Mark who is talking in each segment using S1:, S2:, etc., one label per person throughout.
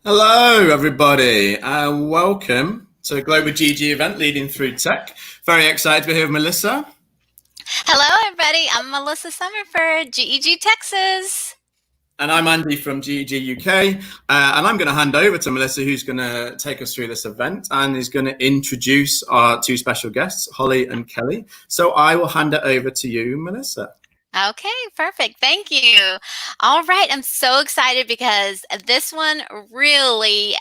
S1: Hello, everybody, and welcome to a Global GG event leading through tech. Very excited to be here with Melissa.
S2: Hello, everybody. I'm Melissa Summerford, GEG Texas.
S1: And I'm Andy from GEG UK. And I'm going to hand over to Melissa, who's going to take us through this event and is going to introduce our two special guests, Holly and Kelly. So I will hand it over to you, Melissa.
S2: Okay, perfect. Thank you. All right. I'm so excited because this one really,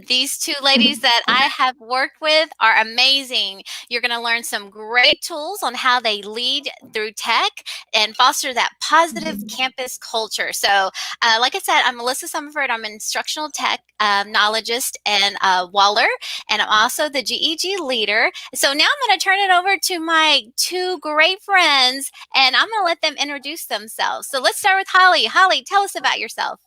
S2: these two ladies that I have worked with are amazing. You're going to learn some great tools on how they lead through tech and foster that positive campus culture. So, like I said, I'm Melissa Summerford. I'm an instructional tech knowledgeist and Waller, and I'm also the GEG leader. So now I'm going to turn it over to my two great friends, and I'm going to let them introduce themselves. So let's start with Holly. Holly, tell us about yourself.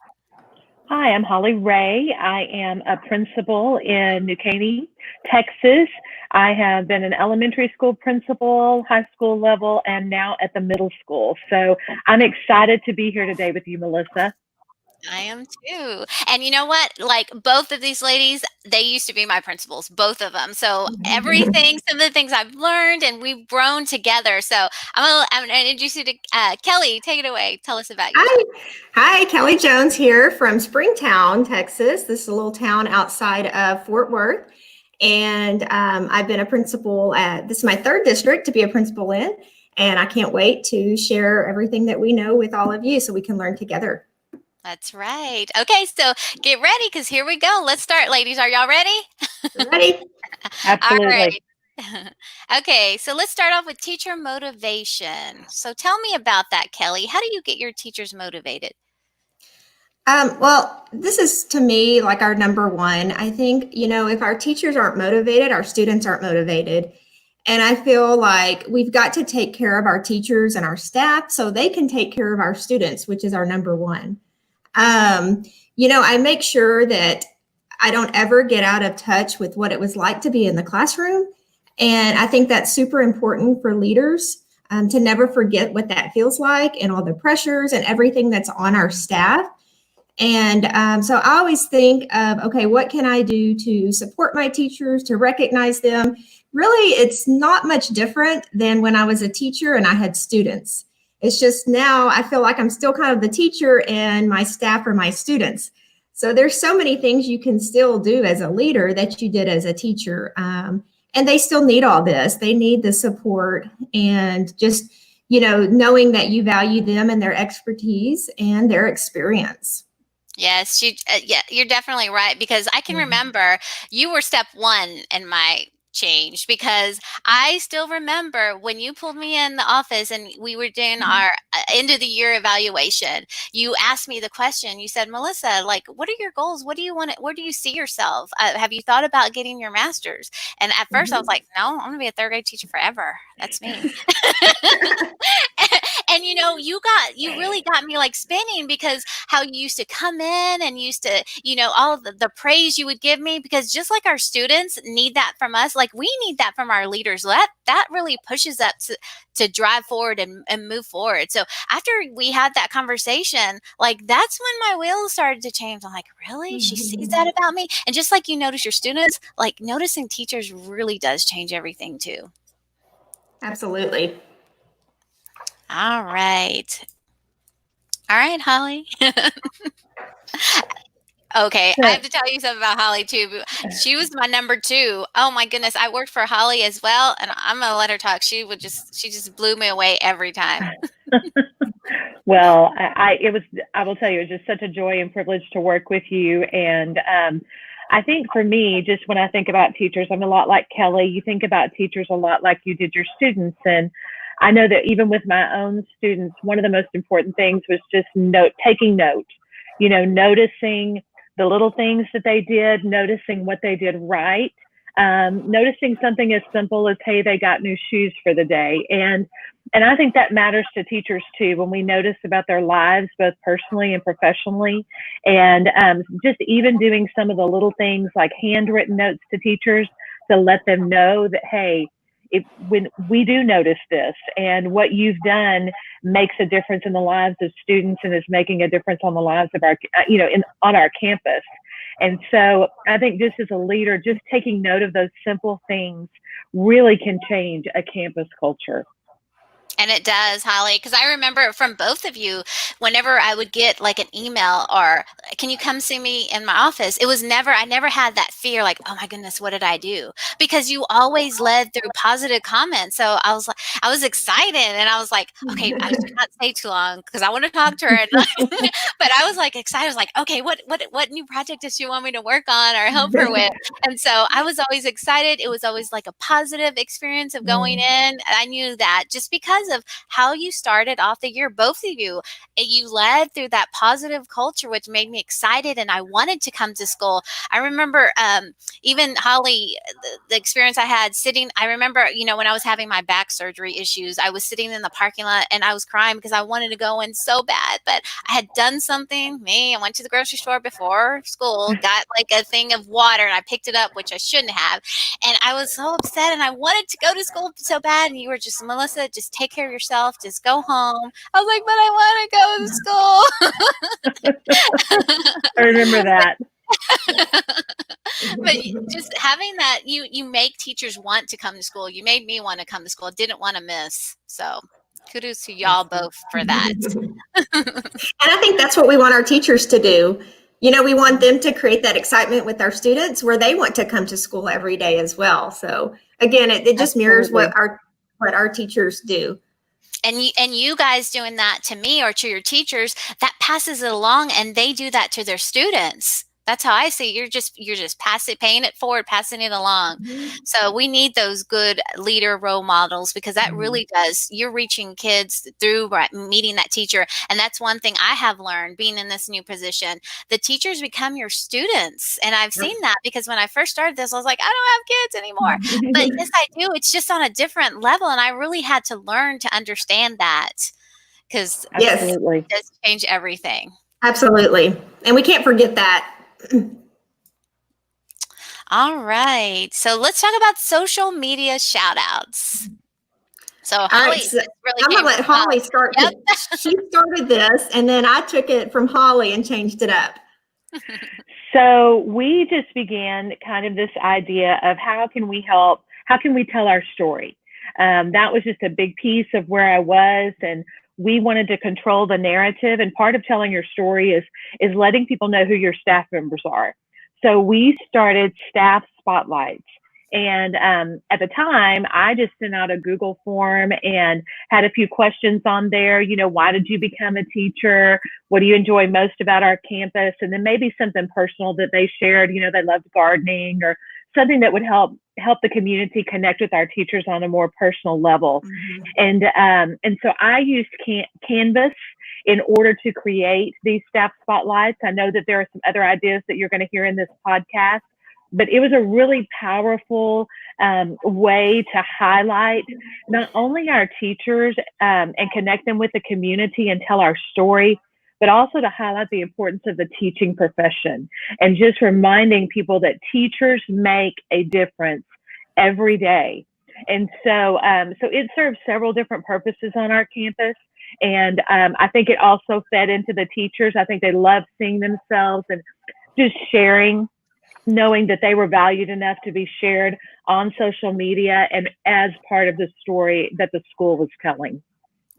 S3: Hi, I'm Holly Ray. I am a principal in New Caney, Texas. I have been an elementary school principal, high school level, and now at the middle school. So I'm excited to be here today with you, Melissa.
S2: I am too. And you know what? Like both of these ladies, they used to be my principals, both of them. So everything, some of the things I've learned and we've grown together. So I'm going to introduce you to Kelly. Take it away. Tell us about yourself.
S4: Hi, Kelly Jones here from Springtown, Texas. This is a little town outside of Fort Worth. And I've been a principal this is my third district to be a principal in. And I can't wait to share everything that we know with all of you so we can learn together.
S2: That's right. Okay, so get ready because here we go. Let's start, ladies. Are y'all ready?
S4: Ready?
S3: Absolutely.
S2: All right. Okay, so let's start off with teacher motivation. So tell me about that, Kelly. How do you get your teachers motivated?
S4: Well, this is to me like our number one. I think, if our teachers aren't motivated, our students aren't motivated. And I feel like we've got to take care of our teachers and our staff so they can take care of our students, which is our number one. I make sure that I don't ever get out of touch with what it was like to be in the classroom. And I think that's super important for leaders to never forget what that feels like and all the pressures and everything that's on our staff. And so I always think of, okay, what can I do to support my teachers, to recognize them? Really, it's not much different than when I was a teacher and I had students. It's just now I feel like I'm still kind of the teacher and my staff are my students. So there's so many things you can still do as a leader that you did as a teacher. And they still need all this. They need the support and just, knowing that you value them and their expertise and their experience.
S2: Yes, you're definitely right because I can remember you were step one in my change because I still remember when you pulled me in the office and we were doing our end of the year evaluation. You asked me the question. You said, Melissa, like, what are your goals? What do you want? Where do you see yourself? Have you thought about getting your master's? And at first I was like, no, I'm going to be a third grade teacher forever. That's me. And you really got me like spinning because how you used to come in and used to, all of the praise you would give me because just like our students need that from us, like we need that from our leaders. That really pushes us to drive forward and move forward. So after we had that conversation, like that's when my wheels started to change. I'm like, really? She sees that about me? And just like you notice your students, like noticing teachers really does change everything too.
S4: Absolutely.
S2: All right. All right, Holly. Okay, I have to tell you something about Holly too. She was my number two. Oh my goodness, I worked for Holly as well, and I'm gonna let her talk. She just blew me away every time.
S3: Well, I will tell you, it was just such a joy and privilege to work with you. And I think for me, just when I think about teachers, I'm a lot like Kelly. You think about teachers a lot like you did your students. And I know that even with my own students, one of the most important things was just taking note, noticing the little things that they did, noticing what they did right, noticing something as simple as, hey, they got new shoes for the day. And I think that matters to teachers too, when we notice about their lives, both personally and professionally, and just even doing some of the little things like handwritten notes to teachers to let them know that, hey, when we do notice this, and what you've done makes a difference in the lives of students and is making a difference on the lives of our, on our campus. And so I think just as a leader, just taking note of those simple things really can change a campus culture.
S2: And it does, Holly, because I remember from both of you, whenever I would get like an email or can you come see me in my office? I never had that fear like, oh my goodness, what did I do? Because you always led through positive comments. So I was excited and I was like, okay, I should not stay too long because I want to talk to her. But I was like excited. I was like, okay, what new project does she want me to work on or help her with? And so I was always excited. It was always like a positive experience of going in. I knew that just because of how you started off the year, both of you led through that positive culture, which made me excited and I wanted to come to school. I remember even Holly, the experience I had I remember, when I was having my back surgery issues, I was sitting in the parking lot and I was crying because I wanted to go in so bad, but I had done something. I went to the grocery store before school, got like a thing of water and I picked it up, which I shouldn't have. And I was so upset and I wanted to go to school so bad. And you were just, Melissa, just take care of yourself. Just go home. I was like, but I want to go to school.
S3: I remember that.
S2: But just having that, you make teachers want to come to school. You made me want to come to school. Didn't want to miss. So kudos to y'all both for that.
S4: And I think that's what we want our teachers to do. We want them to create that excitement with our students where they want to come to school every day as well. So again, it just mirrors what our teachers do.
S2: And you guys doing that to me or to your teachers, that passes it along and they do that to their students. That's how I see it. You're just paying it forward, passing it along. Mm-hmm. So we need those good leader role models because that really does. You're reaching kids through meeting that teacher. And that's one thing I have learned being in this new position. The teachers become your students. And I've seen that because when I first started this, I was like, I don't have kids anymore. But yes, I do. It's just on a different level. And I really had to learn to understand that because it does change everything.
S4: Absolutely. And we can't forget that.
S2: All right. So let's talk about social media shout outs. So Holly,
S4: I'm going to let Holly start. Yep. She started this and then I took it from Holly and changed it up.
S3: So we just began kind of this idea of how can we tell our story? That was just a big piece of where I was, and we wanted to control the narrative, and part of telling your story is letting people know who your staff members are. So we started staff spotlights. And at the time, I just sent out a Google form and had a few questions on there. Why did you become a teacher? What do you enjoy most about our campus? And then maybe something personal that they shared. They loved gardening or something that would help the community connect with our teachers on a more personal level. Mm-hmm. And so I used Canvas in order to create these staff spotlights. I know that there are some other ideas that you're going to hear in this podcast, but it was a really powerful way to highlight not only our teachers and connect them with the community and tell our story, but also to highlight the importance of the teaching profession and just reminding people that teachers make a difference every day. And so it serves several different purposes on our campus. And I think it also fed into the teachers. I think they loved seeing themselves and just sharing, knowing that they were valued enough to be shared on social media and as part of the story that the school was telling.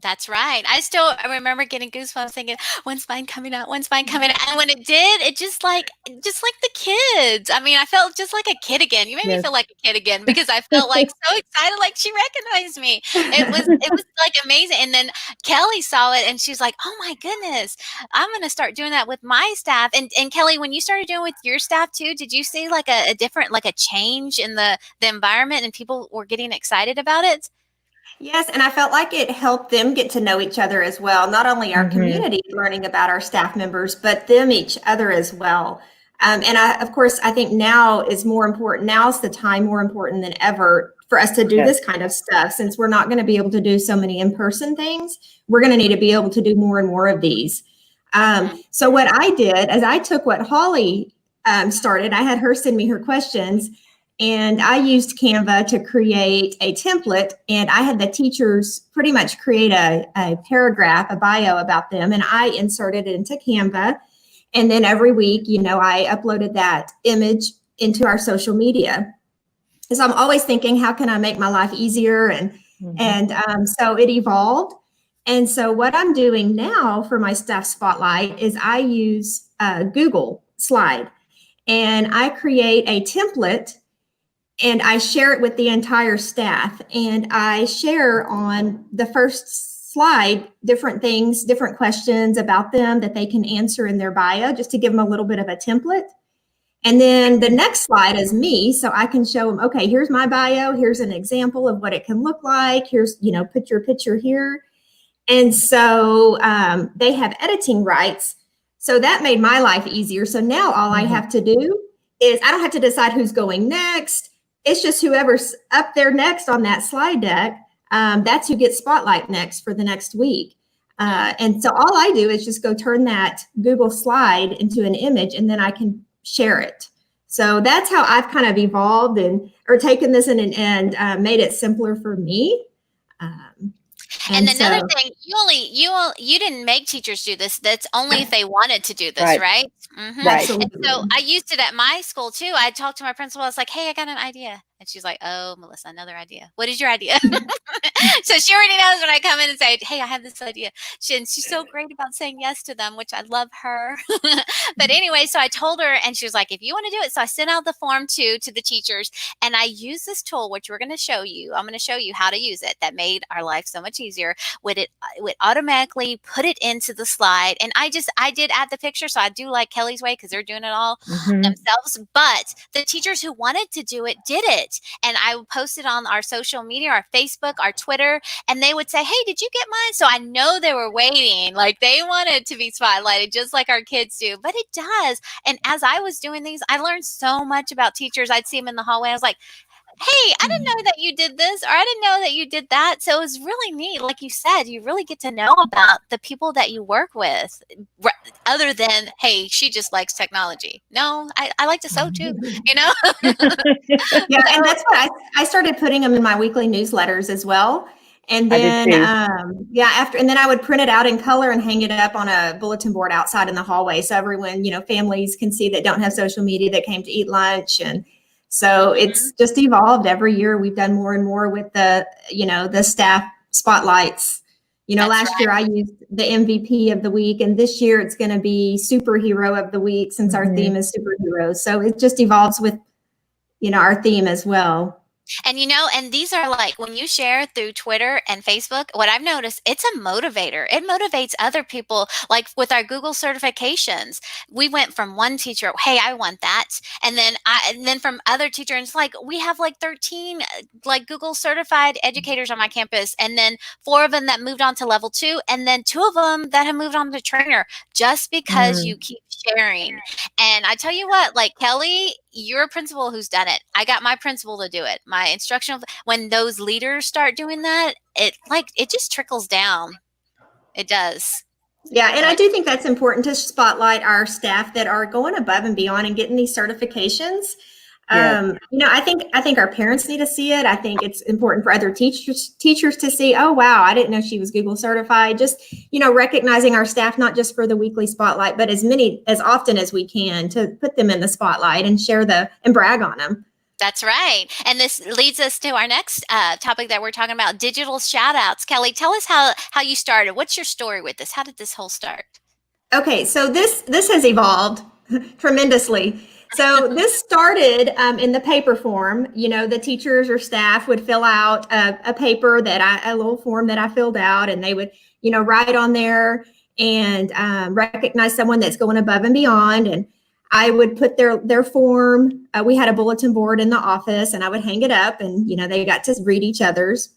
S2: That's right. I remember getting goosebumps thinking, when's mine coming out? When's mine coming out? And when it did, it just like the kids. I mean, I felt just like a kid again. You made me feel like a kid again because I felt like so excited, like she recognized me. It was like amazing. And then Kelly saw it and she's like, oh my goodness, I'm going to start doing that with my staff. And Kelly, when you started doing it with your staff too, did you see like a different, like a change in the environment and people were getting excited about it?
S4: Yes, and I felt like it helped them get to know each other as well. Not only our community learning about our staff members, but them each other as well. And of course, I think now is more important. Now is the time more important than ever for us to do this kind of stuff. Since we're not going to be able to do so many in-person things, we're going to need to be able to do more and more of these. So what I did is I took what Holly started. I had her send me her questions. And I used Canva to create a template, and I had the teachers pretty much create a paragraph, a bio about them, and I inserted it into Canva. And then every week, I uploaded that image into our social media. So I'm always thinking, how can I make my life easier? So it evolved. And so what I'm doing now for my staff spotlight is I use Google Slide, and I create a template and I share it with the entire staff. And I share on the first slide different things, different questions about them that they can answer in their bio, just to give them a little bit of a template. And then the next slide is me, so I can show them, okay, here's my bio, here's an example of what it can look like, here's, put your picture here. And so they have editing rights. So that made my life easier. So now all I have to do is I don't have to decide who's going next. It's just whoever's up there next on that slide deck, that's who gets spotlight next for the next week. And so all I do is just go turn that Google slide into an image, and then I can share it. So that's how I've kind of evolved or taken this and made it simpler for me.
S2: And another thing, you didn't make teachers do this. That's only if they wanted to do this, right? Mm-hmm.
S3: Right.
S2: And so I used it at my school too. I talked to my principal. I was like, "Hey, I got an idea," and she's like, "Oh, Melissa, another idea. What is your idea?" So she already knows when I come in and say, "Hey, I have this idea." She's so great about saying yes to them, which I love her. But anyway, so I told her, and she was like, "If you want to do it," so I sent out the form to the teachers, and I used this tool, which we're going to show you. I'm going to show you how to use it. That made our life so much easier. Would automatically put it into the slide, and I did add the picture, so I do like Kelly's way because they're doing it all themselves. But the teachers who wanted to do it did it, and I would post it on our social media, our Facebook, our Twitter, and they would say, "Hey, did you get mine?" So I know they were waiting, like they wanted to be spotlighted, just like our kids do. But it does. And as I was doing these, I learned so much about teachers. I'd see them in the hallway. I was like, "Hey, I didn't know that you did this," or "I didn't know that you did that." So it was really neat. Like you said, you really get to know about the people that you work with, other than, "Hey, she just likes technology." No, I like to sew too,
S4: Yeah, and that's what I started putting them in my weekly newsletters as well. And then, and then I would print it out in color and hang it up on a bulletin board outside in the hallway. So everyone, families can see that don't have social media that came to eat lunch. And so it's just evolved every year. We've done more and more with the staff spotlights. Last year I used the MVP of the week, and this year it's going to be superhero of the week since our theme is superheroes. So it just evolves with, our theme as well.
S2: And and these are like, when you share through Twitter and Facebook, what I've noticed, it's a motivator. It motivates other people. Like with our Google certifications, we went from one teacher, "Hey, I want that." And then from other teachers, like we have like 13 like Google certified educators on my campus. And then 4 of them that moved on to level 2. And then 2 of them that have moved on to trainer, just because you keep sharing. And I tell you what, like Kelly, you're a principal who's done it. I got my principal to do it. My instructional, when those leaders start doing that, it just trickles down. It does.
S4: Yeah, and I do think that's important to spotlight our staff that are going above and beyond and getting these certifications. I think our parents need to see it. I think it's important for other teachers to see, "Oh, wow, I didn't know she was Google certified." Just, recognizing our staff, not just for the weekly spotlight, but as often as we can, to put them in the spotlight and share and brag on them.
S2: That's right. And this leads us to our next topic that we're talking about, digital shout-outs. Kelly, tell us how you started. What's your story with this? How did this whole start?
S4: Okay, so this has evolved tremendously. So this started in the paper form. The teachers or staff would fill out a paper a little form that I filled out, and they would, write on there and recognize someone that's going above and beyond. And I would put their form. We had a bulletin board in the office, and I would hang it up, and they got to read each other's.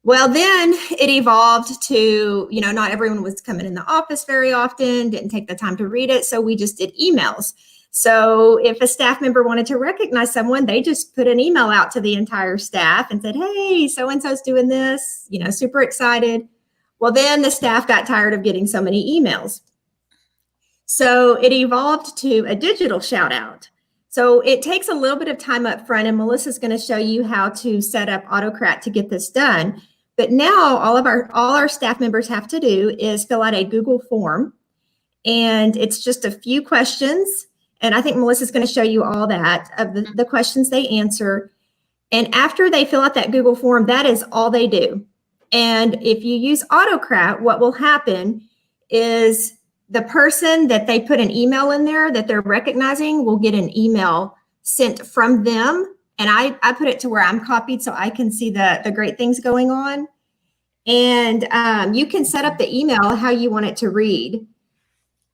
S4: Well, then it evolved to, not everyone was coming in the office very often, didn't take the time to read it, so we just did emails. So if a staff member wanted to recognize someone, they just put an email out to the entire staff and said, "Hey, so-and-so's doing this," super excited. Well, then the staff got tired of getting so many emails. So it evolved to a digital shout out. So it takes a little bit of time up front, and Melissa's going to show you how to set up Autocrat to get this done. But now all our staff members have to do is fill out a Google form, and it's just a few questions. And I think Melissa's going to show you all that of the questions they answer. And after they fill out that Google form, that is all they do. And if you use Autocrat, what will happen is the person that they put an email in there that they're recognizing will get an email sent from them. And I put it to where I'm copied so I can see the great things going on. And you can set up the email how you want it to read.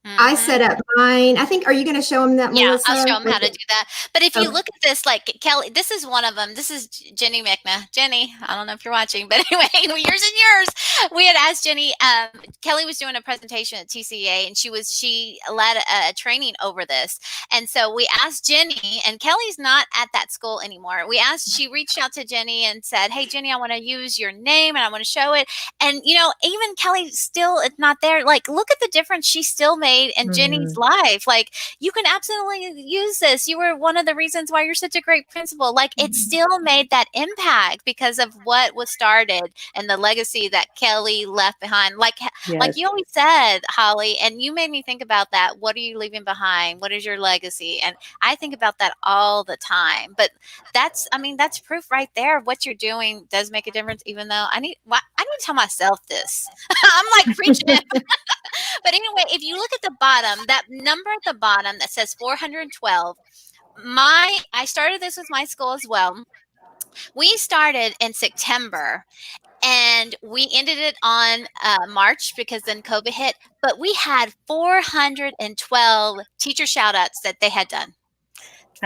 S4: I set up mine. I think, are you going to show them that, Melissa?
S2: Yeah, I'll show them how to do that. But if you look at this, like Kelly, this is one of them. This is Jenny McNa. Jenny, I don't know if you're watching, but anyway, yours and yours. We had asked Jenny, Kelly was doing a presentation at TCA, and she led a training over this. And so we asked Jenny, and Kelly's not at that school anymore. She reached out to Jenny and said, hey, Jenny, I want to use your name and I want to show it. And, even Kelly still, it's not there. Like, look at the difference she still made in Jenny's life. Like, you can absolutely use this. You were one of the reasons why you're such a great principal. Like, it still made that impact because of what was started and the legacy that Kelly left behind. Like you always said, Holly, and you made me think about that. What are you leaving behind? What is your legacy? And I think about that all the time. But that's proof right there. What you're doing does make a difference, even though I need to tell myself this. I'm like preaching it. But anyway, if you look at the bottom, that number at the bottom that says 412, I started this with my school as well. We started in September and we ended it on March because then COVID hit. But we had 412 teacher shout outs that they had done.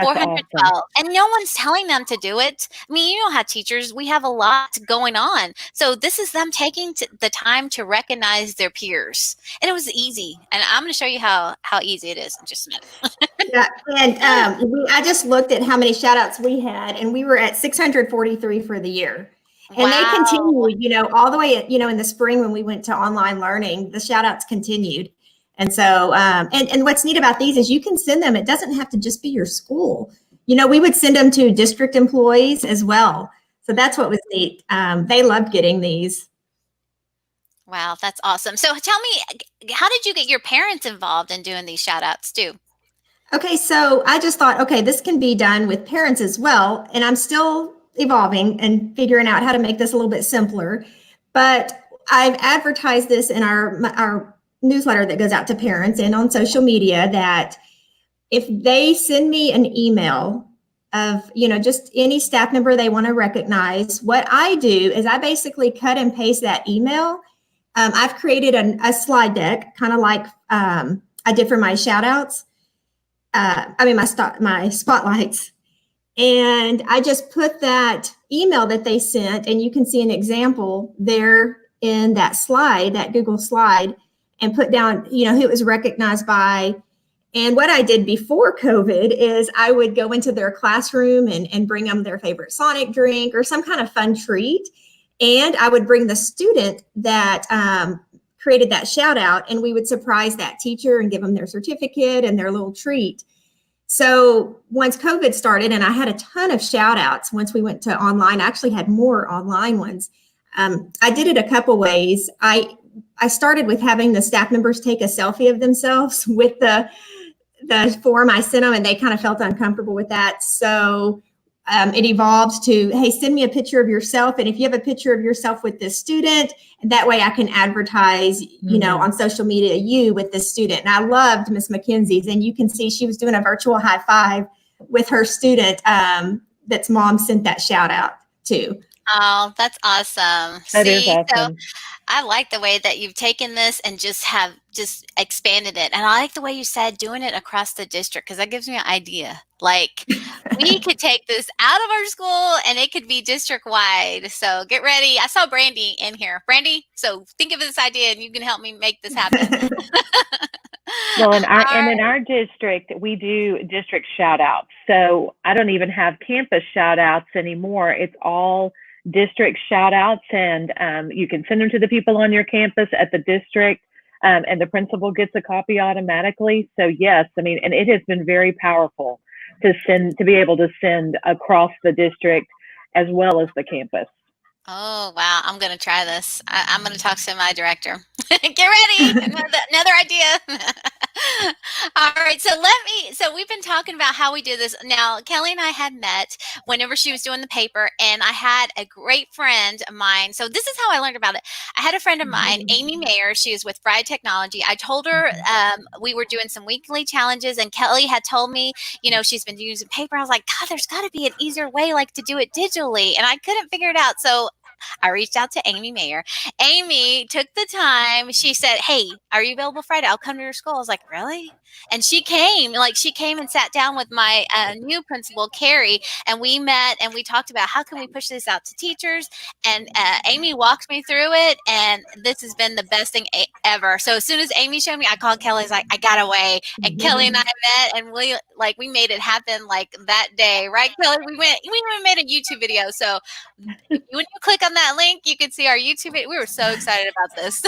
S2: 412. Awesome. And no one's telling them to do it. I mean, you know how teachers, we have a lot going on. So this is them taking the time to recognize their peers. And it was easy. And I'm going to show you how easy it is in just a minute.
S4: Yeah, and I just looked at how many shout outs we had, and we were at 643 for the year. And they continued, all the way, in the spring when we went to online learning, the shout outs continued. And so, and what's neat about these is you can send them. It doesn't have to just be your school. We would send them to district employees as well. So that's what was neat. They loved getting these.
S2: Wow, that's awesome. So tell me, how did you get your parents involved in doing these shout outs too?
S4: Okay, so I just thought, this can be done with parents as well. And I'm still evolving and figuring out how to make this a little bit simpler. But I've advertised this in our newsletter that goes out to parents and on social media that if they send me an email of, just any staff member they want to recognize, what I do is I basically cut and paste that email. I've created a slide deck, kind of like I did for my shout outs. My spotlights. And I just put that email that they sent, and you can see an example there in that slide, that Google slide, and put down, who it was recognized by. And what I did before COVID is I would go into their classroom and bring them their favorite Sonic drink or some kind of fun treat. And I would bring the student that created that shout out, and we would surprise that teacher and give them their certificate and their little treat. So once COVID started, and I had a ton of shout outs once we went to online, I actually had more online ones. I did it a couple ways. I started with having the staff members take a selfie of themselves with the form I sent them, and they kind of felt uncomfortable with that. So it evolved to, hey, send me a picture of yourself. And if you have a picture of yourself with this student, that way I can advertise, on social media, you with this student. And I loved Miss McKenzie's, and you can see she was doing a virtual high five with her student that's mom sent that shout out to.
S2: Oh, that's awesome.
S3: That is awesome.
S2: So I like the way that you've taken this and just expanded it. And I like the way you said doing it across the district, because that gives me an idea. Like, we could take this out of our school and it could be district wide. So get ready. I saw Brandy in here. Brandy, so think of this idea and you can help me make this happen.
S3: Well, in our district, we do district shout outs. So I don't even have campus shout outs anymore. It's all district shout outs, and you can send them to the people on your campus at the district, and the principal gets a copy automatically. So yes, and it has been very powerful. to be able to send across the district as well as the campus.
S2: Oh, wow. I'm going to try this. I'm going to talk to my director. Get ready. Another idea. All right. So we've been talking about how we do this. Now, Kelly and I had met whenever she was doing the paper, and I had a great friend of mine. So this is how I learned about it. I had a friend of mine, Amy Mayer. She is with Fried Technology. I told her we were doing some weekly challenges, and Kelly had told me, she's been using paper. I was like, God, there's got to be an easier way to do it digitally. And I couldn't figure it out. So I reached out to Amy Mayer. Amy took the time. She said, hey, are you available Friday? I'll come to your school. I was like, really? And she came and sat down with my new principal, Carrie, and we met and we talked about how can we push this out to teachers. And Amy walked me through it, and this has been the best thing ever. So as soon as Amy showed me, I called Kelly. I was like, I got away. And Kelly and I met, and we made it happen that day, right, Kelly? We even made a YouTube video. So when you click on that link, you can see our YouTube video. We were so excited about this.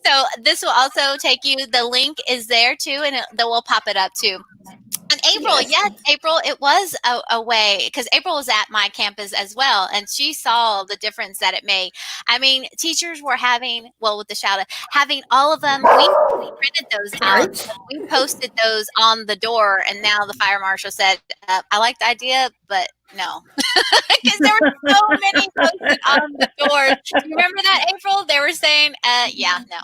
S2: So this will also take you, the link is there too, and we'll pop it up too. And April, yes, April, it was a way, because April was at my campus as well, and she saw the difference that it made. I mean, teachers were having with the shout out, having all of them. We printed those out. We posted those on the door, and now the fire marshal said, I like the idea, but no. Because there were so many posted on the doors. Do you remember that, April? They were saying, yeah, no.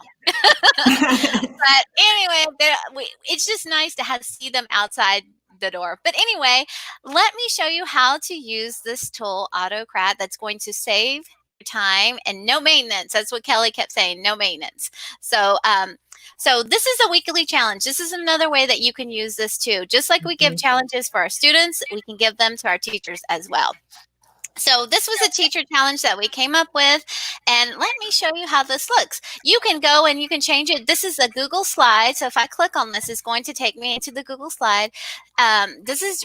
S2: But anyway, it's just nice to see them outside the door. But anyway, let me show you how to use this tool, Autocrat, that's going to save your time and no maintenance. That's what Kelly kept saying, no maintenance. So this is a weekly challenge. This is another way that you can use this too. Just like we give challenges for our students, we can give them to our teachers as well. So this was a teacher challenge that we came up with, and let me show you how this looks. You can go and you can change it. This is a Google slide. So if I click on this, it's going to take me into the Google slide.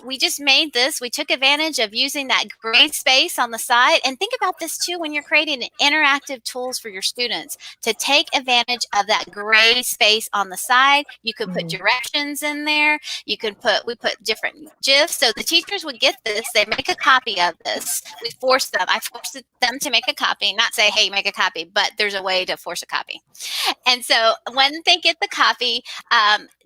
S2: We just made this. We took advantage of using that gray space on the side. And think about this too when you're creating interactive tools for your students, to take advantage of that gray space on the side. You could put directions in there. We put different GIFs. So the teachers would get this. They make a copy of this. I forced them to make a copy, not say, hey, make a copy, but there's a way to force a copy. And so when they get the copy,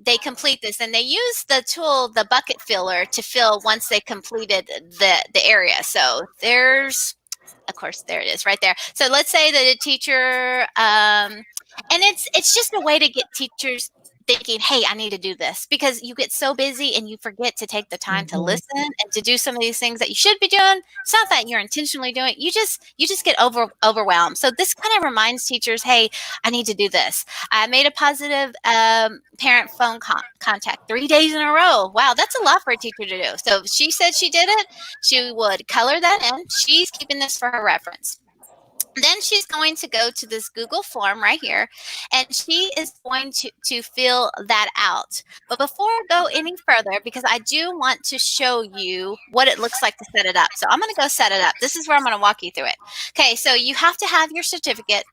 S2: they complete this, and they use the tool, the bucket filler, to fill once they completed the area. So of course, there it is right there. So let's say that a teacher, and it's just a way to get teachers thinking, hey, I need to do this, because you get so busy and you forget to take the time to listen and to do some of these things that you should be doing. It's not that you're intentionally doing it. You just get overwhelmed. So this kind of reminds teachers, hey, I need to do this. I made a positive parent phone contact 3 days in a row. Wow, that's a lot for a teacher to do. So she said she did it. She would color that in. She's keeping this for her reference. Then she's going to go to this Google form right here, and she is going to fill that out. But before I go any further, because I do want to show you what it looks like to set it up. So I'm going to go set it up. This is where I'm going to walk you through it. Okay, so you have to have your certificate,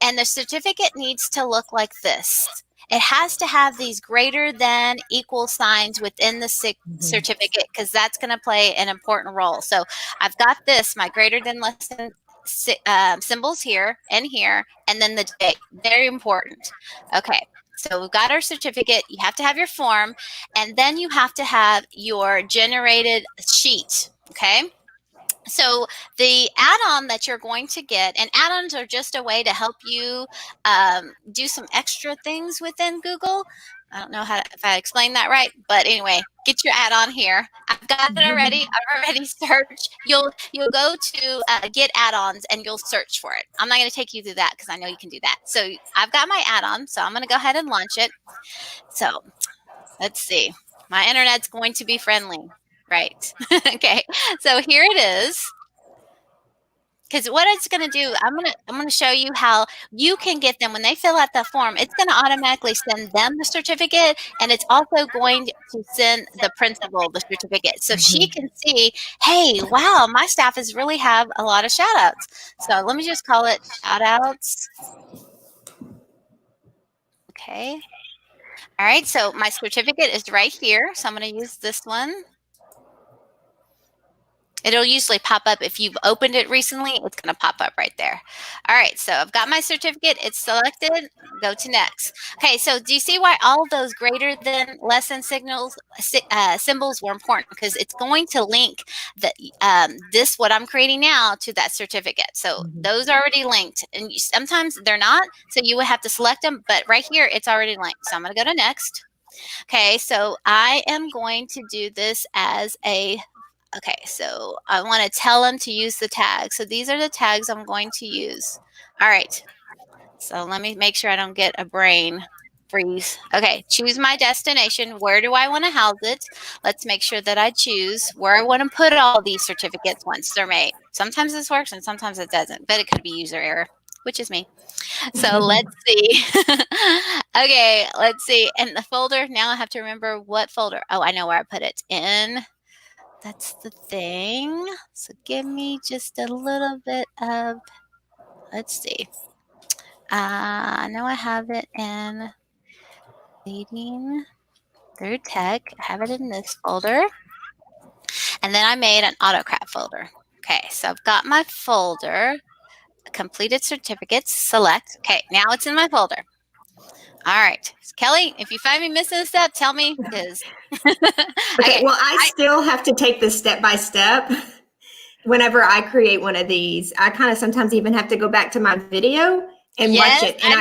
S2: and the certificate needs to look like this. It has to have these greater than equal signs within the certificate, because that's going to play an important role. So I've got this, my greater than, less than, symbols here, and then the date. Very important. Okay, so we've got our certificate. You have to have your form, and then you have to have your generated sheet. Okay, so the add-on that you're going to get, and add-ons are just a way to help you do some extra things within Google. I don't know if I explained that right, but anyway, get your add-on here. I've got it already. I've already searched. You'll go to get add-ons, and you'll search for it. I'm not going to take you through that because I know you can do that. So I've got my add-on, so I'm going to go ahead and launch it. So let's see. My internet's going to be friendly, right? Okay. So here it is. Because what it's going to do, I'm going to show you how you can get them when they fill out the form. It's going to automatically send them the certificate, and it's also going to send the principal the certificate, so she can see, hey, wow, my staff really have a lot of shout outs. So let me just call it shout outs. Okay. All right, so my certificate is right here. So I'm going to use this one. It'll usually pop up if you've opened it recently. It's going to pop up right there. All right, so I've got my certificate. It's selected. Go to next. Okay, so do you see why all of those greater than, less than symbols were important? Because it's going to link this, what I'm creating now, to that certificate. So those are already linked. And sometimes they're not, so you would have to select them. But right here, it's already linked. So I'm going to go to next. Okay, so I am going to do this as a okay, so I want to tell them to use the tags. So these are the tags I'm going to use. All right. So let me make sure I don't get a brain freeze. Okay, choose my destination. Where do I want to house it? Let's make sure that I choose where I want to put all these certificates once they're made. Sometimes this works and sometimes it doesn't, but it could be user error, which is me. So let's see. Okay, let's see. And the folder, now I have to remember what folder. Oh, I know where I put it. In. That's the thing. So give me just a little bit of, let's see. I know I have it in leading through tech. I have it in this folder. And then I made an AutoCAD folder. Okay, so I've got my folder, completed certificates, select. Okay, now it's in my folder. All right. Kelly, if you find me missing a step, tell me, because
S4: Okay, well, I still have to take this step by step. Whenever I create one of these, I kind of sometimes even have to go back to my video and watch it. And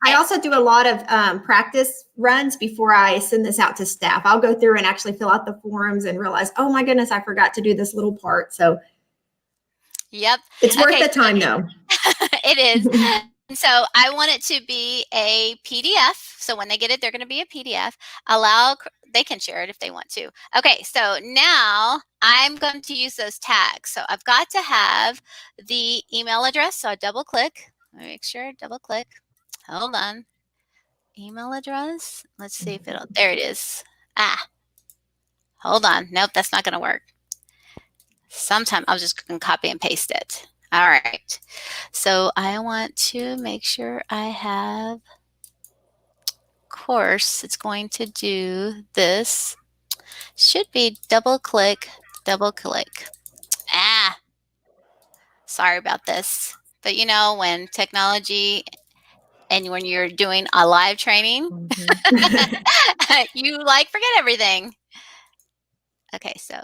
S4: I also do a lot of practice runs before I send this out to staff. I'll go through and actually fill out the forms and realize, oh my goodness, I forgot to do this little part. So
S2: yep,
S4: it's worth the time though.
S2: It is. So I want it to be a PDF. So when they get it, they're going to be a PDF. They can share it if they want to. Okay, so now I'm going to use those tags. So I've got to have the email address. So I double click. Make sure, double click. Hold on. Email address. Let's see if there it is. Hold on. Nope, that's not going to work. Sometime I'll just copy and paste it. All right. So I want to make sure I have course. It's going to do this. Should be double click, double click. Sorry about this. But you know, when technology and when you're doing a live training, you forget everything. Okay, so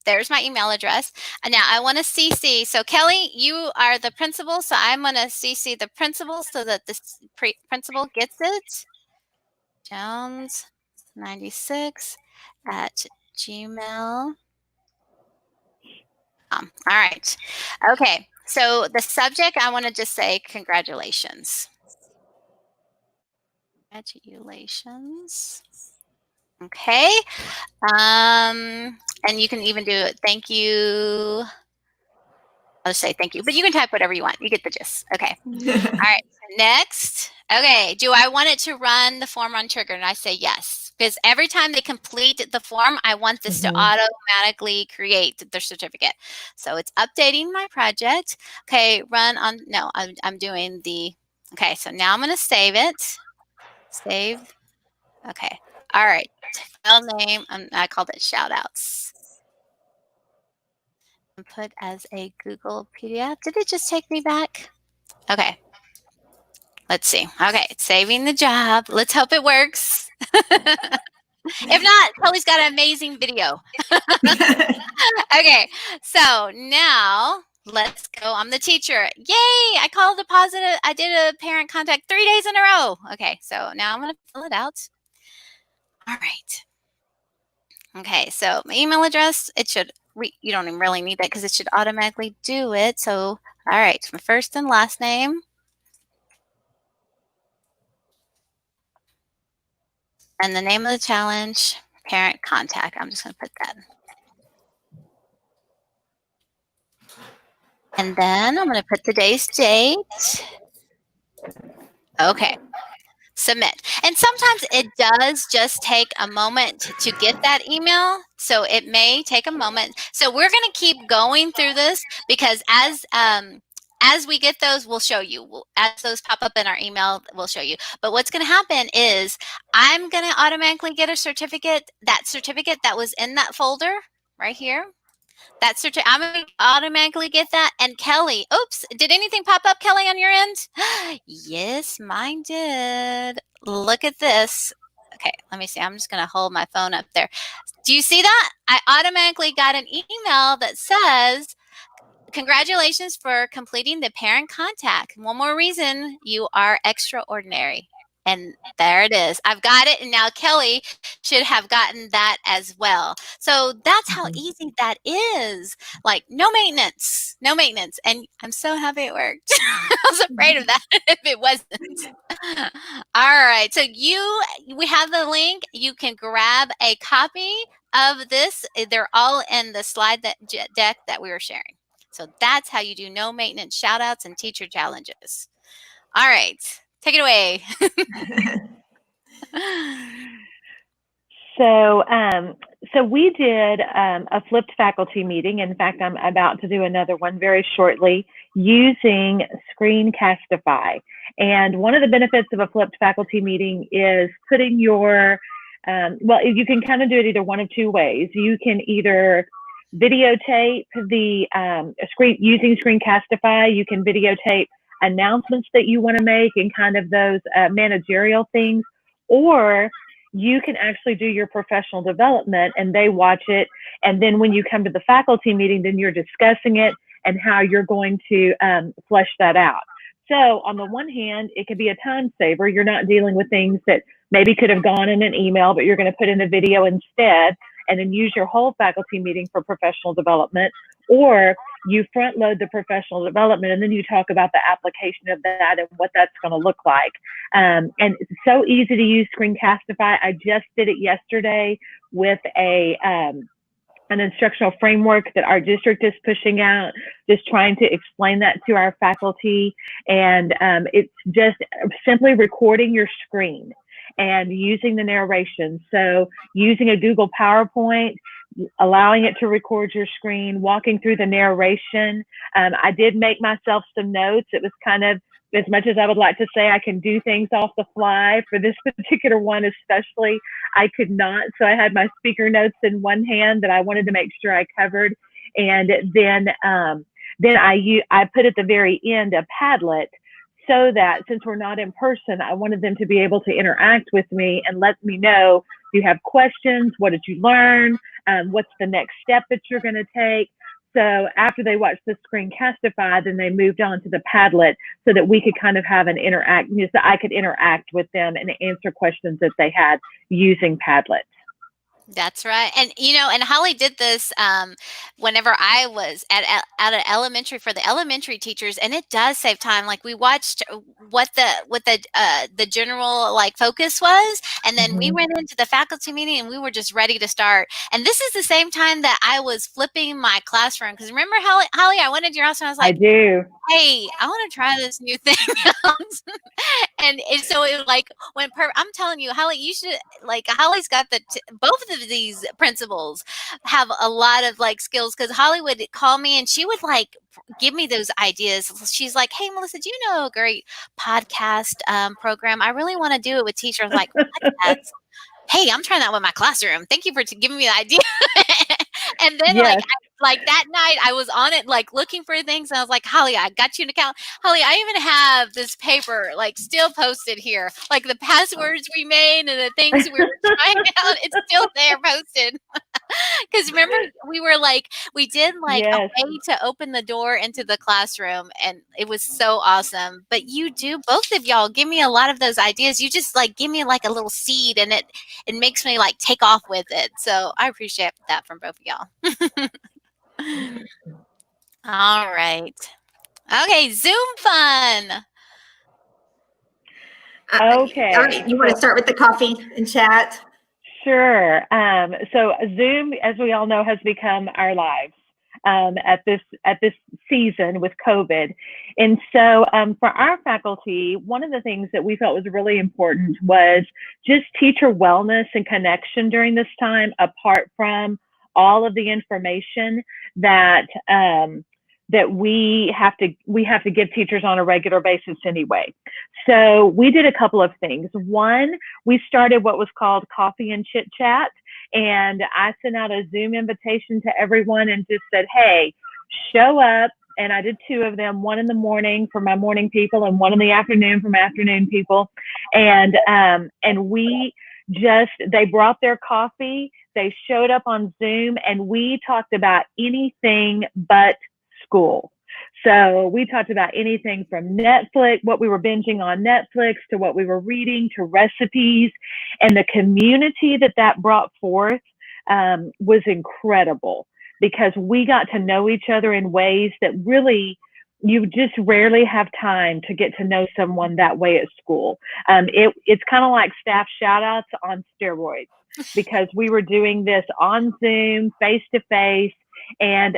S2: there's my email address. And now I want to CC. So Kelly, you are the principal. So I'm going to CC the principal so that this principal gets it. Jones96 at gmail.com. All right. Okay. So the subject, I want to just say congratulations. Congratulations. Okay. And you can even do it. Thank you. I'll just say thank you, but you can type whatever you want. You get the gist. Okay. All right. Next. Okay. Do I want it to run the form on trigger? And I say yes, because every time they complete the form, I want this to automatically create their certificate. So it's updating my project. Okay. Run on. No, I'm doing the. Okay. So now I'm going to save it. Save. Okay. All right. File name. I called it Shoutouts. And put as a Google PDF. Did it just take me back? Okay. Let's see. Okay, it's saving the job. Let's hope it works. If not, Kelly's got an amazing video. Okay, so now let's go. I'm the teacher. Yay! I called a positive. I did a parent contact 3 days in a row. Okay, so now I'm going to fill it out. All right. Okay, so my email address, it should, you don't even really need that because it should automatically do it. So, all right, my first and last name. And the name of the challenge, parent contact. I'm just going to put that. And then I'm going to put today's date. Okay. Submit. And sometimes it does just take a moment to get that email. So it may take a moment. So we're going to keep going through this because as as we get those, we'll show you. As those pop up in our email, we'll show you. But what's going to happen is I'm going to automatically get a certificate, that certificate that was in that folder right here. That I'm going to automatically get that. And Kelly, oops, did anything pop up, Kelly, on your end? Yes, mine did. Look at this. Okay, let me see. I'm just going to hold my phone up there. Do you see that? I automatically got an email that says, congratulations for completing the parent contact. One more reason you are extraordinary. And there it is. I've got it. And now Kelly should have gotten that as well. So that's how easy that is. Like no maintenance. And I'm so happy it worked. I was afraid of that if it wasn't. All right. So we have the link. You can grab a copy of this. They're all in the slide deck that we were sharing. So that's how you do no maintenance shout outs and teacher challenges. All right, take it away.
S3: So we did a flipped faculty meeting. In fact, I'm about to do another one very shortly using Screencastify. And one of the benefits of a flipped faculty meeting is putting your, well, you can kind of do it either one of two ways. You can either videotape the using Screencastify. You can videotape announcements that you want to make and kind of those managerial things, or you can actually do your professional development and they watch it. And then when you come to the faculty meeting, then you're discussing it and how you're going to flesh that out. So on the one hand, it could be a time saver. You're not dealing with things that maybe could have gone in an email, but you're going to put in a video instead, and then use your whole faculty meeting for professional development. Or you front load the professional development and then you talk about the application of that and what that's going to look like. And it's so easy to use Screencastify. I just did it yesterday with an instructional framework that our district is pushing out, just trying to explain that to our faculty. And it's just simply recording your screen and using the narration. So using a Google PowerPoint, allowing it to record your screen, walking through the narration. I did make myself some notes. It was kind of, as much as I would like to say I can do things off the fly, for this particular one especially, I could not. So I had my speaker notes in one hand that I wanted to make sure I covered. And then I put at the very end a Padlet, so that since we're not in person, I wanted them to be able to interact with me and let me know, if you have questions, what did you learn? What's the next step that you're going to take? So after they watched the Screencastify, then they moved on to the Padlet so that we could kind of have an so I could interact with them and answer questions that they had using Padlet.
S2: That's right. And, and Holly did this whenever I was at an elementary for the elementary teachers, and it does save time. Like we watched what the general focus was, and then we went into the faculty meeting and we were just ready to start. And this is the same time that I was flipping my classroom. Because remember, Holly, I went into your house and I was like,
S3: I do.
S2: Hey, I want to try this new thing out. And so it went perfect. I'm telling you, Holly, you should, Holly's got both of these principals have a lot of skills, because Holly would call me and she would give me those ideas. She's like, hey, Melissa, do you know a great podcast program? I really want to do it with teachers. Like, podcasts. Hey, I'm trying that with my classroom. Thank you for giving me the idea. And then
S3: yes.
S2: that night I was on it, looking for things. And I was like, Holly, I got you an account. Holly, I even have this paper, still posted here, the passwords we made and the things we were trying out. It's still there posted. Because remember, we were we did
S3: yes.
S2: a way to open the door into the classroom, and it was so awesome. But both of y'all give me a lot of those ideas. You just give me a little seed, and it makes me take off with it. So I appreciate that from both of y'all. All right. Okay, Zoom fun.
S3: Okay.
S4: All right, you want to start with the coffee and chat?
S3: Sure. So Zoom, as we all know, has become our lives at this season with COVID. And so for our faculty, one of the things that we felt was really important was just teacher wellness and connection during this time, apart from all of the information that that we have to give teachers on a regular basis anyway. So we did a couple of things. One, we started what was called Coffee and Chit Chat, and I sent out a Zoom invitation to everyone and just said, hey, show up. And I did 2 of them, one in the morning for my morning people and one in the afternoon for my afternoon people. And they brought their coffee, they showed up on Zoom, and we talked about anything but school. So we talked about anything from Netflix, what we were binging on Netflix, to what we were reading, to recipes. And the community that brought forth was incredible, because we got to know each other in ways that really you just rarely have time to get to know someone that way at school. It's kind of like staff shout-outs on steroids, because we were doing this on Zoom, face-to-face, and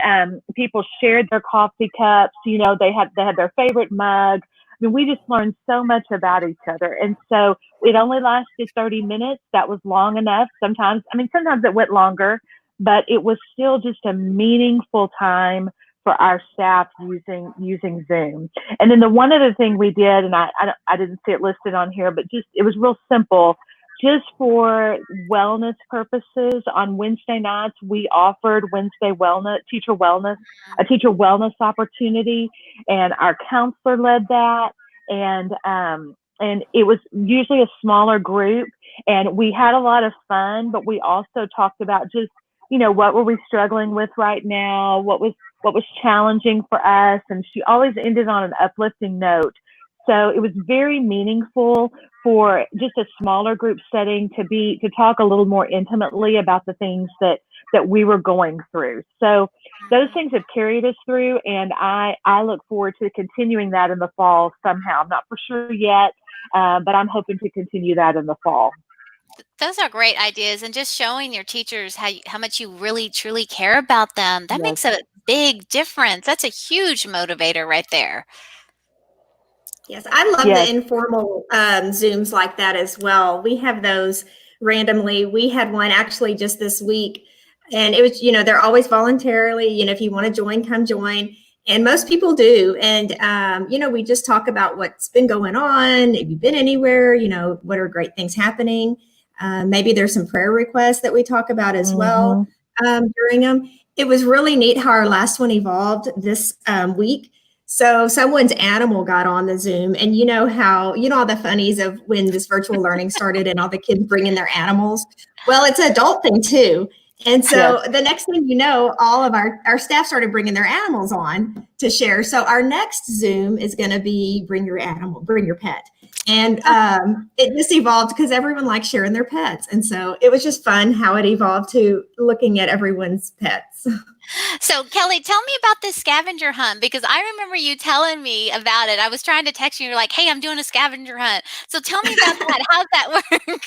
S3: people shared their coffee cups. You know, they had their favorite mug. I mean, we just learned so much about each other. And so it only lasted 30 minutes. That was long enough. Sometimes it went longer, but it was still just a meaningful time for our staff using Zoom. And then the one other thing we did, and I didn't see it listed on here, but it was real simple. Just for wellness purposes, on Wednesday nights, we offered Wednesday wellness, a teacher wellness opportunity, and our counselor led that. And it was usually a smaller group, and we had a lot of fun, but we also talked about just, you know, what were we struggling with right now? What was challenging for us? And she always ended on an uplifting note. So it was very meaningful for just a smaller group setting to talk a little more intimately about the things that we were going through. So those things have carried us through, and I look forward to continuing that in the fall somehow. I'm not for sure yet, but I'm hoping to continue that in the fall.
S2: Those are great ideas, and just showing your teachers how much you really truly care about them. That makes a big difference. That's a huge motivator right there.
S4: Yes, I love the informal Zooms like that as well. We have those randomly. We had one actually just this week, and it was, you know, they're always voluntarily, you know, if you want to join, come join. And most people do. And, you know, we just talk about what's been going on. Have you been anywhere? You know, what are great things happening? Maybe there's some prayer requests that we talk about as well during them. It was really neat how our last one evolved this week. So someone's animal got on the Zoom, and you know all the funnies of when this virtual learning started and all the kids bringing their animals. Well, it's an adult thing too. And so the next thing you know, all of our staff started bringing their animals on to share. So our next Zoom is going to be bring your animal, bring your pet. And it just evolved because everyone likes sharing their pets. And so it was just fun how it evolved to looking at everyone's pets.
S2: So Kelly, tell me about this scavenger hunt, because I remember you telling me about it. I was trying to text you. You're like, hey, I'm doing a scavenger hunt. So tell me about that. How'd that work?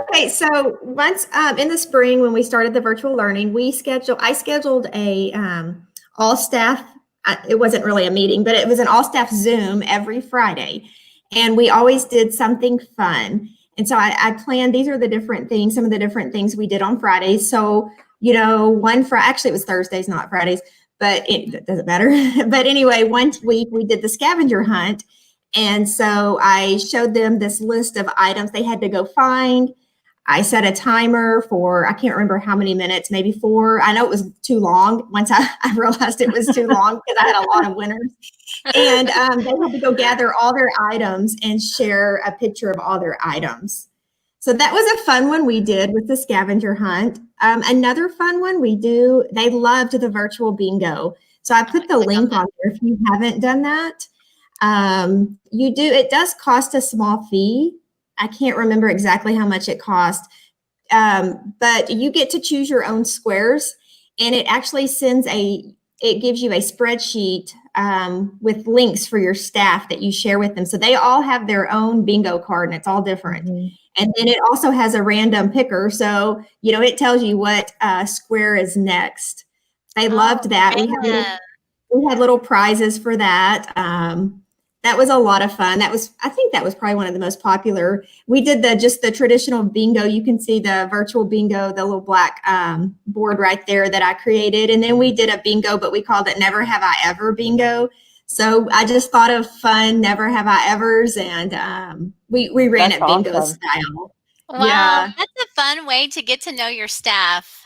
S4: Okay, so once in the spring when we started the virtual learning, I scheduled a all staff. It wasn't really a meeting, but it was an all staff Zoom every Friday, and we always did something fun. And so I planned. These are some of the different things we did on Fridays. So, you know, actually it was Thursdays, not Fridays, but it doesn't matter. But anyway, one week we did the scavenger hunt. And so I showed them this list of items they had to go find. I set a timer for, I can't remember how many minutes, maybe 4. I know it was too long. Once I realized it was too long because I had a lot of winners. And they had to go gather all their items and share a picture of all their items. So that was a fun one we did with the scavenger hunt. Another fun one they loved the virtual bingo. So I put the link on there if you haven't done that. It does cost a small fee. I can't remember exactly how much it cost, but you get to choose your own squares, and it actually it gives you a spreadsheet with links for your staff that you share with them. So they all have their own bingo card, and it's all different. Mm-hmm. And then it also has a random picker. So, you know, it tells you what square is next. They loved that. We had little prizes for that. That was a lot of fun. I think that was probably one of the most popular. We did just the traditional bingo. You can see the virtual bingo, the little black board right there that I created. And then we did a bingo, but we called it Never Have I Ever Bingo. So I just thought of fun Never Have I Evers, and we ran it bingo style.
S2: Wow,
S4: yeah.
S2: That's a fun way to get to know your staff.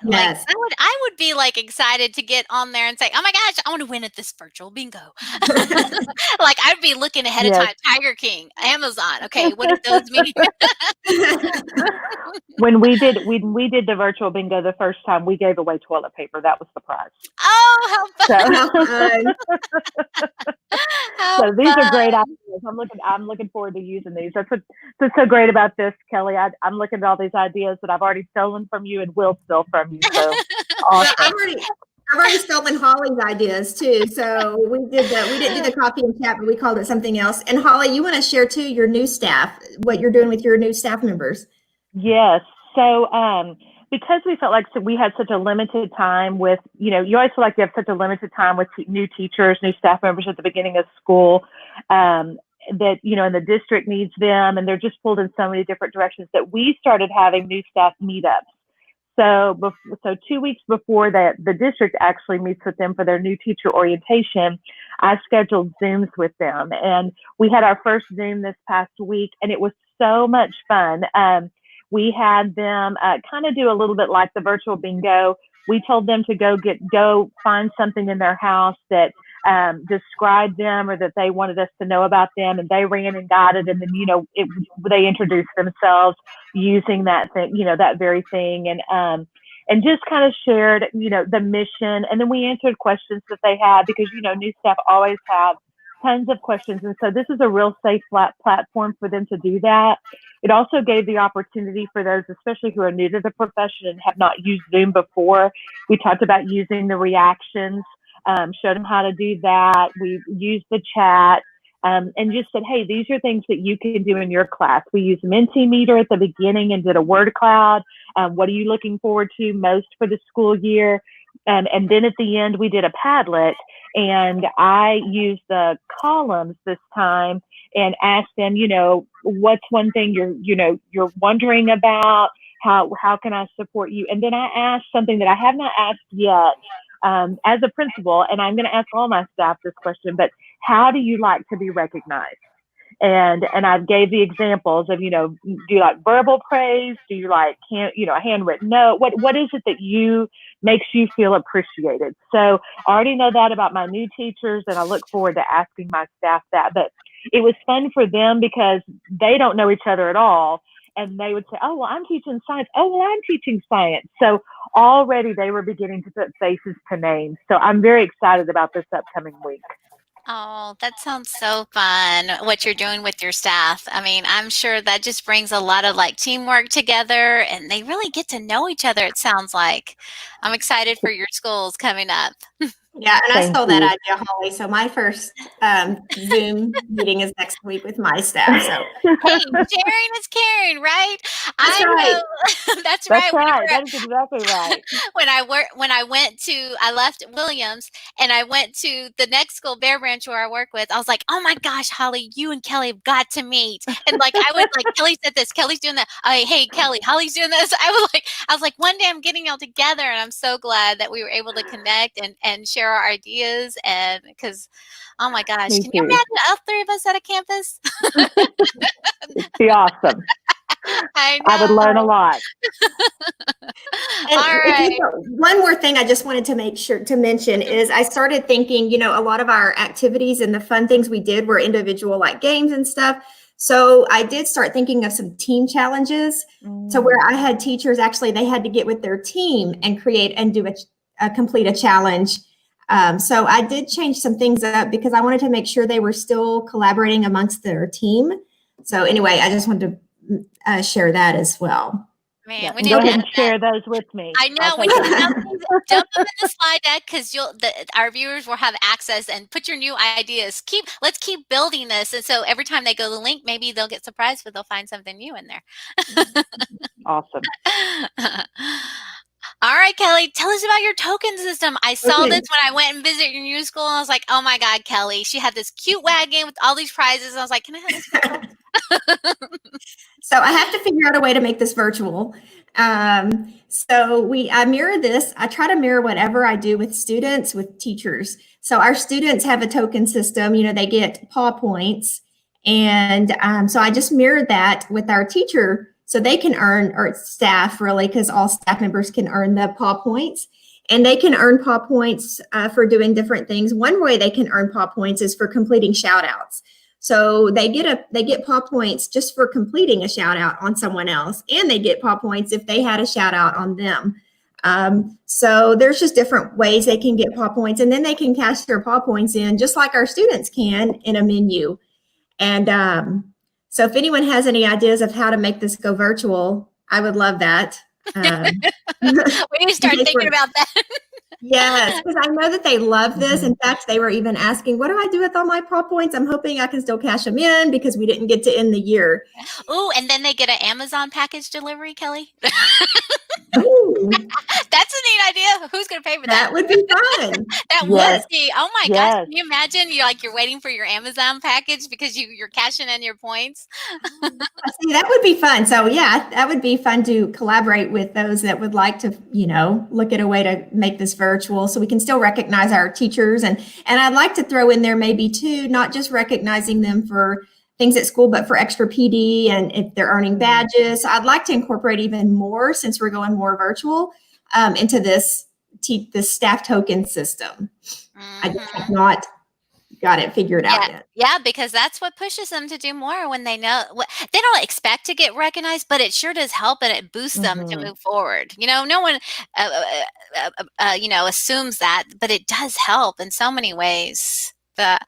S4: Yes.
S2: I would be like excited to get on there and say, "Oh my gosh, I want to win at this virtual bingo." Like I'd be looking ahead of time. Tiger King, Amazon. Okay, what does those mean?
S3: When we did the virtual bingo the first time, we gave away toilet paper. That was the prize.
S2: Oh, how fun!
S3: So these are great ideas. I'm looking forward to using these. That's what's so great about this, Kelly. I'm looking at all these ideas that I've already stolen from you and will steal from you. So awesome.
S4: I've already stolen Holly's ideas too. So we didn't do the coffee and chat, but we called it something else. And Holly, you want to share too your new staff, what you're doing with your new staff members?
S3: Yes. So because we felt like we had such a limited time with, you always feel like you have such a limited time with new teachers, new staff members at the beginning of school, that, and the district needs them and they're just pulled in so many different directions that we started having new staff meetups. So 2 weeks before that, the district actually meets with them for their new teacher orientation. I scheduled Zooms with them, and we had our first Zoom this past week, and it was so much fun. We had them kind of do a little bit like the virtual bingo. We told them to go find something in their house that described them or that they wanted us to know about them, and they ran and got it, and then they introduced themselves using that thing, that very thing, and just kind of shared the mission, and then we answered questions that they had because new staff always have tons of questions, and so this is a real safe platform for them to do that. It also gave the opportunity for those, especially who are new to the profession and have not used Zoom before. We talked about using the reactions. Showed them how to do that. We used the chat and just said, hey, these are things that you can do in your class. We used Mentimeter at the beginning and did a word cloud. What are you looking forward to most for the school year? And then at the end, we did a Padlet, and I used the columns this time and asked them, what's one thing you're wondering about? How can I support you? And then I asked something that I have not asked yet. As a principal, and I'm going to ask all my staff this question, but how do you like to be recognized? And I gave the examples of, do you like verbal praise? Do you like, a handwritten note? What is it that makes you feel appreciated? So I already know that about my new teachers, and I look forward to asking my staff that. But it was fun for them because they don't know each other at all. And they would say, oh, well, I'm teaching science. Oh, well, I'm teaching science. So already they were beginning to put faces to names. So I'm very excited about this upcoming week.
S2: Oh, that sounds so fun, what you're doing with your staff. I mean, I'm sure that just brings a lot of teamwork together, and they really get to know each other, it sounds like. I'm excited for your schools coming up.
S4: Yeah, and I stole that idea, Holly. So my first Zoom meeting is next week with my staff. So
S2: hey, sharing is caring, right?
S4: That's right.
S2: That's right.
S3: That is exactly right.
S2: I left Williams and I went to the next school, Bear Branch, where I work with. I was like, oh my gosh, Holly, you and Kelly have got to meet. And Kelly said this, Kelly's doing that. Hey, Kelly, Holly's doing this. I was like, one day I'm getting y'all together, and I'm so glad that we were able to connect and share our ideas, and because oh my gosh, can you imagine all three of us at a campus?
S3: It'd be awesome.
S2: I know.
S3: I would learn a lot.
S2: All right.
S4: One more thing I just wanted to make sure to mention is I started thinking, a lot of our activities and the fun things we did were individual games and stuff. So I did start thinking of some team challenges. So where I had teachers, actually, they had to get with their team and create and do complete a challenge. So I did change some things up because I wanted to make sure they were still collaborating amongst their team. So anyway, I just wanted to share that as well.
S2: Man,
S3: go ahead and share those with me.
S2: I know. We can dump them in the slide deck because our viewers will have access, and put your new ideas. Let's keep building this, and so every time they go to the link, maybe they'll get surprised, but they'll find something new in there.
S3: Awesome.
S2: All right, Kelly, tell us about your token system. I saw
S4: Okay.
S2: this when I went and visited your new school, and I was like, oh my God, Kelly. She had this cute wagon with all these prizes. And I was like, can I have this virtual?
S4: So I have to figure out a way to make this virtual. I mirror this. I try to mirror whatever I do with students, with teachers. So our students have a token system. They get paw points, and so I just mirrored that with our teacher, so they can earn, or staff really, because all staff members can earn the paw points, and they can earn paw points for doing different things. One way they can earn paw points is for completing shout outs. So they get paw points just for completing a shout out on someone else, and they get paw points if they had a shout out on them. So there's just different ways they can get paw points, and then they can cash their paw points in just like our students can in a menu. And so if anyone has any ideas of how to make this go virtual, I would love that.
S2: We need to start thinking about that.
S4: Yes, because I know that they love this. In fact, they were even asking, what do I do with all my paw points? I'm hoping I can still cash them in because we didn't get to end the year.
S2: Oh, and then they get an Amazon package delivery, Kelly.
S4: Ooh,
S2: That's a neat idea. Who's going to pay for that?
S4: that would be fun.
S2: That
S3: Yes.
S2: would be. Oh my gosh!
S3: Yes.
S2: Can you imagine? You're waiting for your Amazon package because you're cashing in your points.
S4: See, that would be fun. So yeah, that would be fun to collaborate with those that would like to, look at a way to make this virtual so we can still recognize our teachers. And I'd like to throw in there maybe too, not just recognizing them for things at school, but for extra PD and if they're earning badges. So I'd like to incorporate even more, since we're going more virtual, into this staff token system. I just have not got it figured out yet.
S2: Yeah, because that's what pushes them to do more when they know they don't expect to get recognized, but it sure does help, and it boosts them to move forward. No one, assumes that, but it does help in so many ways. But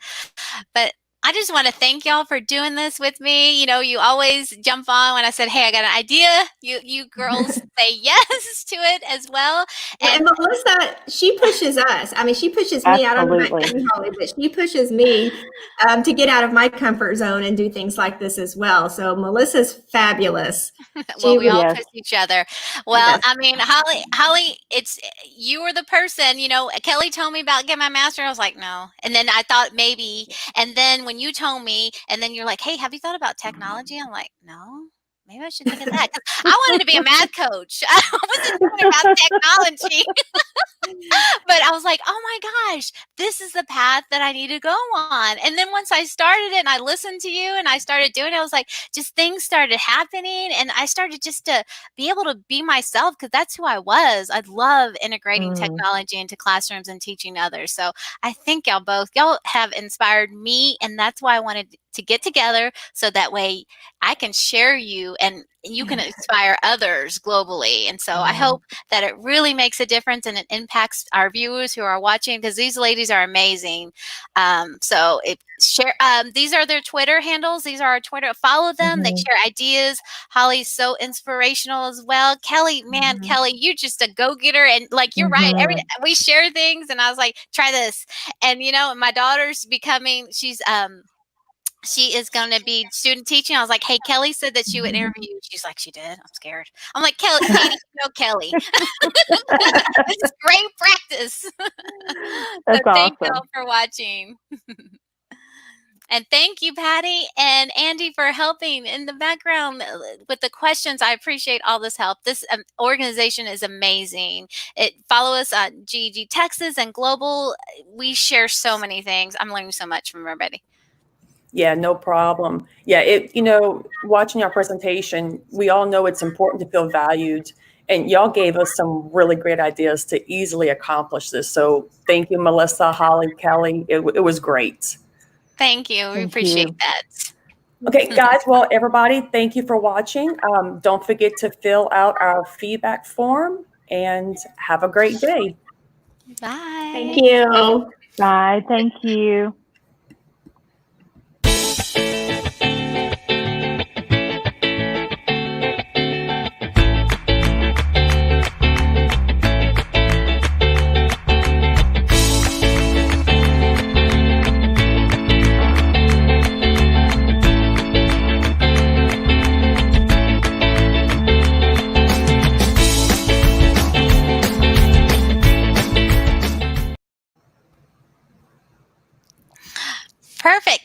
S2: I just want to thank y'all for doing this with me. You always jump on when I said, hey, I got an idea. You girls say yes to it as well.
S4: And Melissa, she pushes us. I mean, she pushes me. I don't know about you, Holly, but she pushes me to get out of my comfort zone and do things like this as well. So Melissa's fabulous.
S2: Well, we all push each other. Well, I mean, Holly, you were the person, Kelly told me about getting my master. I was like, no. And then I thought maybe, and then when you told me, and then you're like, hey, have you thought about technology? I'm like, no. Maybe I should think of that. 'Cause I wanted to be a math coach. I wasn't thinking about technology. But I was like, oh my gosh, this is the path that I need to go on. And then once I started it and I listened to you and I started doing it, I was like, just things started happening. And I started just to be able to be myself, because that's who I was. I love integrating technology into classrooms and teaching others. So I thank y'all have inspired me. And that's why I wanted to get together, so that way I can share you and you can inspire others globally. And so I hope that it really makes a difference and it impacts our viewers who are watching, because these ladies are amazing. These are their Twitter handles. These are our Twitter. Follow them. They share ideas. Holly's so inspirational as well. Kelly, man, Kelly, you're just a go-getter. And you're right. We share things, and I was like, try this. And my daughter's she is going to be student teaching. I was like, hey, Kelly said that she would interview you. She's like, she did? I'm scared. I'm like, Katie, Kelly. This is great practice.
S3: That's awesome.
S2: Thank you all for watching. And thank you, Patty and Andy, for helping in the background with the questions. I appreciate all this help. This organization is amazing. Follow us on GEG Texas and Global. We share so many things. I'm learning so much from everybody.
S5: Yeah, no problem. Yeah, watching your presentation, we all know it's important to feel valued, and y'all gave us some really great ideas to easily accomplish this. So thank you, Melissa, Holly, Kelly. It was great.
S2: Thank you. We appreciate that.
S5: Okay, guys. Well, everybody, thank you for watching. Don't forget to fill out our feedback form, and have a great day.
S2: Bye.
S4: Thank you.
S3: Bye. Thank you.